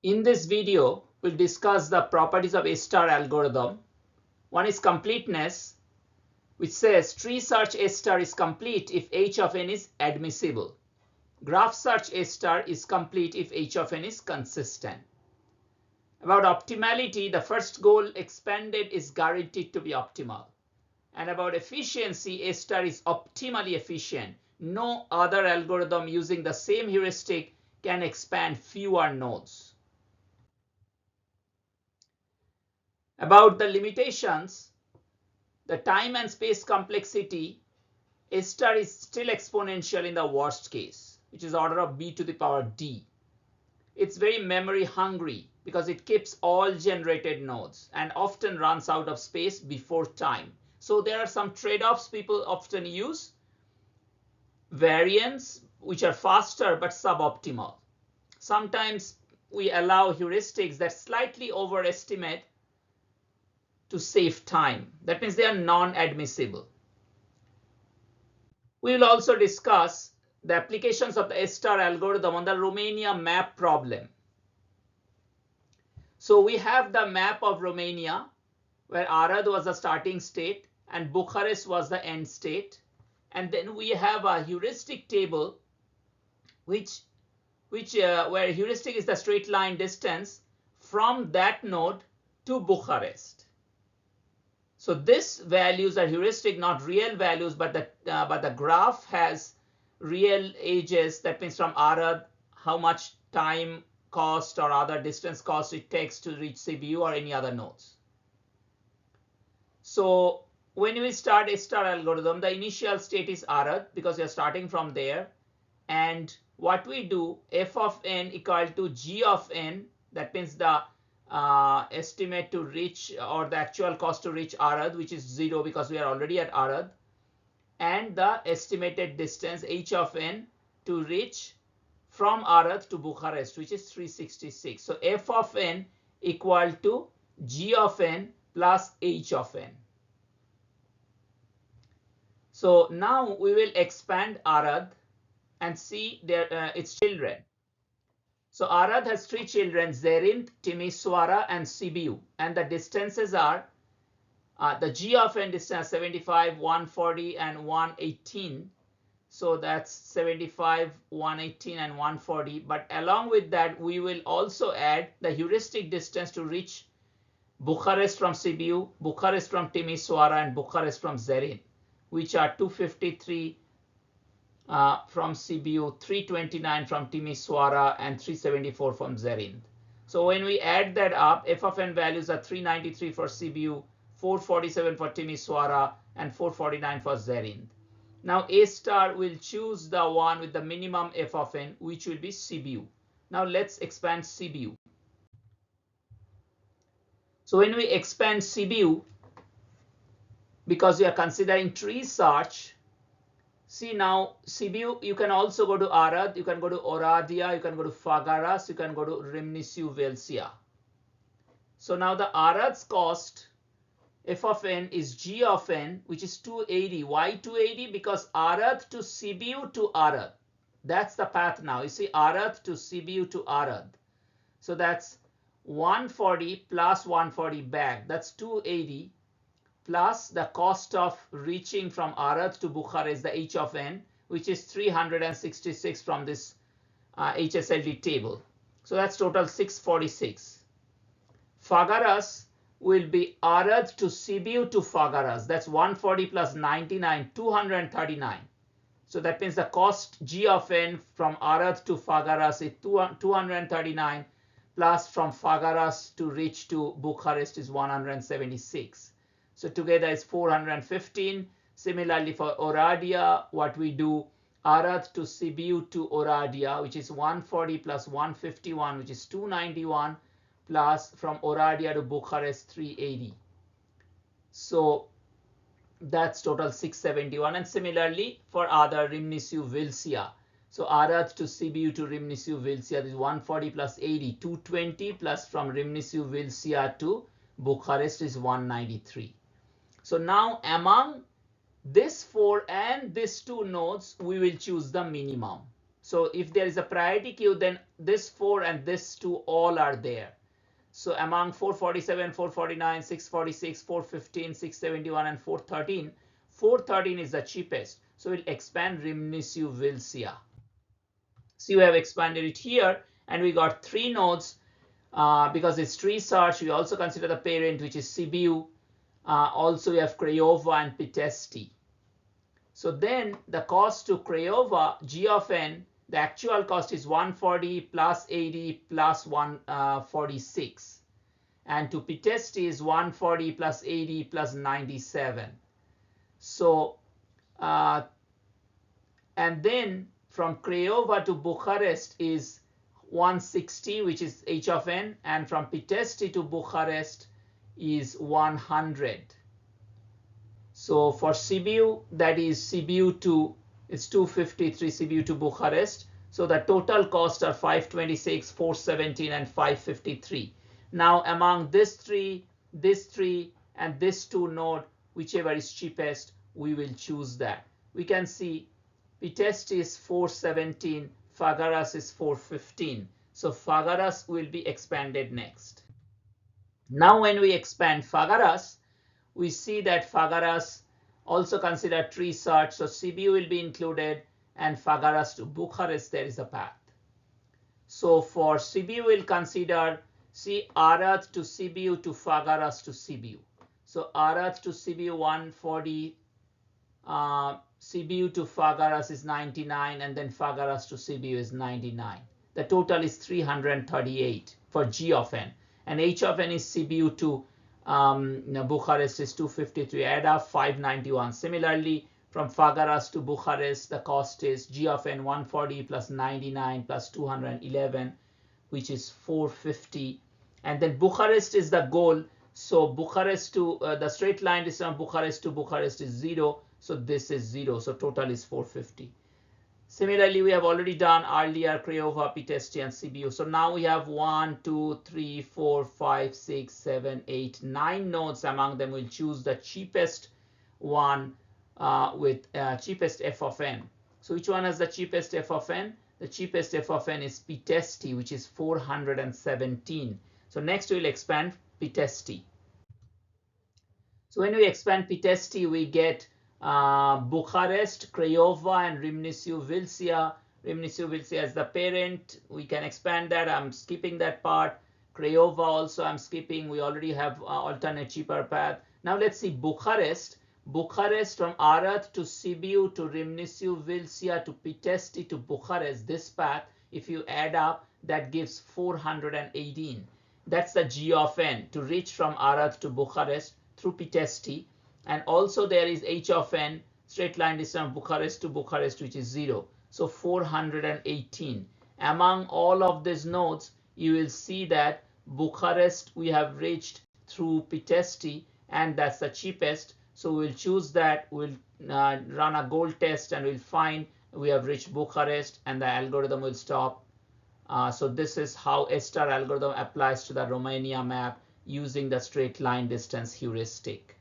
In this video, we'll discuss the properties of A-star algorithm. One is completeness, which says tree search A-star is complete if h of n is admissible. Graph search A-star is complete if h of n is consistent. About optimality, the first goal expanded is guaranteed to be optimal. And about efficiency, A-star is optimally efficient. No other algorithm using the same heuristic can expand fewer nodes. About the limitations, the time and space complexity, A-star is still exponential in the worst case, which is order of b to the power d. It's very memory hungry because it keeps all generated nodes and often runs out of space before time. So there are some trade-offs people often use. Variants, which are faster but suboptimal. Sometimes we allow heuristics that slightly overestimate to save time. That means they are non-admissible. We will also discuss the applications of the A-star algorithm on the Romania Map problem. So we have the map of Romania where Arad was the starting state and Bucharest was the end state. And then we have a heuristic table where heuristic is the straight line distance from that node to Bucharest. So this values are heuristic, not real values, but the graph has real edges. That means from Arad, how much time cost or other distance cost it takes to reach CBU or any other nodes. So when we start A-star algorithm, the initial state is Arad because we are starting from there. And what we do, f of n equal to g of n, that means the estimate to reach or the actual cost to reach Arad, which is 0 because we are already at Arad, and the estimated distance h of n to reach from Arad to Bucharest, which is 366. So f of n equal to g of n plus h of n. So now we will expand Arad and see its children. So Arad has three children, Zerinth, Timisoara, and Sibiu. And the distances are the g of n distance 75, 140, and 118. So that's 75, 118, and 140. But along with that, we will also add the heuristic distance to reach Bucharest from Sibiu, Bucharest from Timisoara, and Bucharest from Zerinth, which are 253 from Sibiu, 329 from Timisoara, and 374 from Zerinth. So when we add that up, f of n values are 393 for Sibiu, 447 for Timisoara, and 449 for Zerinth. Now A-star will choose the one with the minimum f of n, which will be Sibiu. Now let's expand Sibiu. So when we expand Sibiu, because we are considering tree search, see now Sibiu, you can also go to Arad, you can go to Oradea, you can go to Fagaras, you can go to Râmnicu Vâlcea. So now the Arad's cost, f of n, is g of n, which is 280. Why 280? Because Arad to Sibiu to Arad. That's the path now. You see Arad to Sibiu to Arad. So that's 140 plus 140 back. That's 280. Plus the cost of reaching from Arad to Bucharest, the h of n, which is 366 from this HSLD table. So that's total 646. Fagaras will be Arad to Sibiu to Fagaras. That's 140 plus 99, 239. So that means the cost g of n from Arad to Fagaras is 239 plus from Fagaras to reach to Bucharest is 176. So together is 415. Similarly for Oradea, what we do, Arad to Sibiu to Oradea, which is 140 plus 151, which is 291, plus from Oradea to Bucharest 380. So that's total 671. And similarly for other Râmnicu Vâlcea. So Arad to Sibiu to Râmnicu Vâlcea is 140 plus 80, 220, plus from Râmnicu Vâlcea to Bucharest is 193. So now among this 4 and these 2 nodes, we will choose the minimum. So if there is a priority queue, then this 4 and this 2 all are there. So among 447, 449, 646, 415, 671, and 413, 413 is the cheapest. So we'll expand Rimnisu Vilsia. So you have expanded it here, and we got 3 nodes. Because it's tree search, we also consider the parent, which is Sibiu. Also, we have Craiova and Pitesti. So then the cost to Craiova, G of n, the actual cost is 140 plus 80 plus 146. And to Pitesti is 140 plus 80 plus 97. So, and then from Craiova to Bucharest is 160, which is h of n, and from Pitesti to Bucharest is 100. So for Sibiu, that is Sibiu to, it's 253 Sibiu to Bucharest. So the total costs are 526, 417, and 553. Now among this 3, and this 2 node, whichever is cheapest, we will choose that. We can see Pitesti is 417, Fagaras is 415. So Fagaras will be expanded next. Now when we expand Fagaras, we see that Fagaras also consider tree search. So Sibiu will be included, and Fagaras to Bucharest, there is a path. So for Sibiu, we'll consider, see, Arad to Sibiu to Fagaras to Sibiu. So Arad to Sibiu 140, Sibiu to Fagaras is 99, and then Fagaras to Sibiu is 99. The total is 338 for G of n. And H of n is Sibiu to Bucharest is 253, add up 591. Similarly, from Fagaras to Bucharest, the cost is G of n 140 plus 99 plus 211, which is 450. And then Bucharest is the goal. So Bucharest to the straight line distance from Bucharest to Bucharest is 0. So this is 0. So total is 450. Similarly, we have already done earlier Craiova, Pitesti, and Sibiu. So now we have 1, 2, 3, 4, 5, 6, 7, 8, 9 nodes. Among them, we'll choose the cheapest one with cheapest f of n. So which one has the cheapest f of n? The cheapest f of n is Pitesti, which is 417. So next we'll expand Pitesti. So when we expand Pitesti, we get Bucharest, Craiova, and Rimnisu Vilsia. Rimnisu Vilsia as the parent. We can expand that. I'm skipping that part. Craiova also I'm skipping. We already have alternate cheaper path. Now let's see Bucharest. Bucharest from Arad to Sibiu to Rimnisu Vilsia to Pitesti to Bucharest. This path, if you add up, that gives 418. That's the G of n to reach from Arad to Bucharest through Pitesti. And also there is h of n, straight line distance from Bucharest to Bucharest, which is 0. So 418. Among all of these nodes, you will see that Bucharest we have reached through Pitesti, and that's the cheapest. So we'll choose that. We'll run a goal test, and we'll find we have reached Bucharest, and the algorithm will stop. So this is how S-star algorithm applies to the Romania map using the straight line distance heuristic.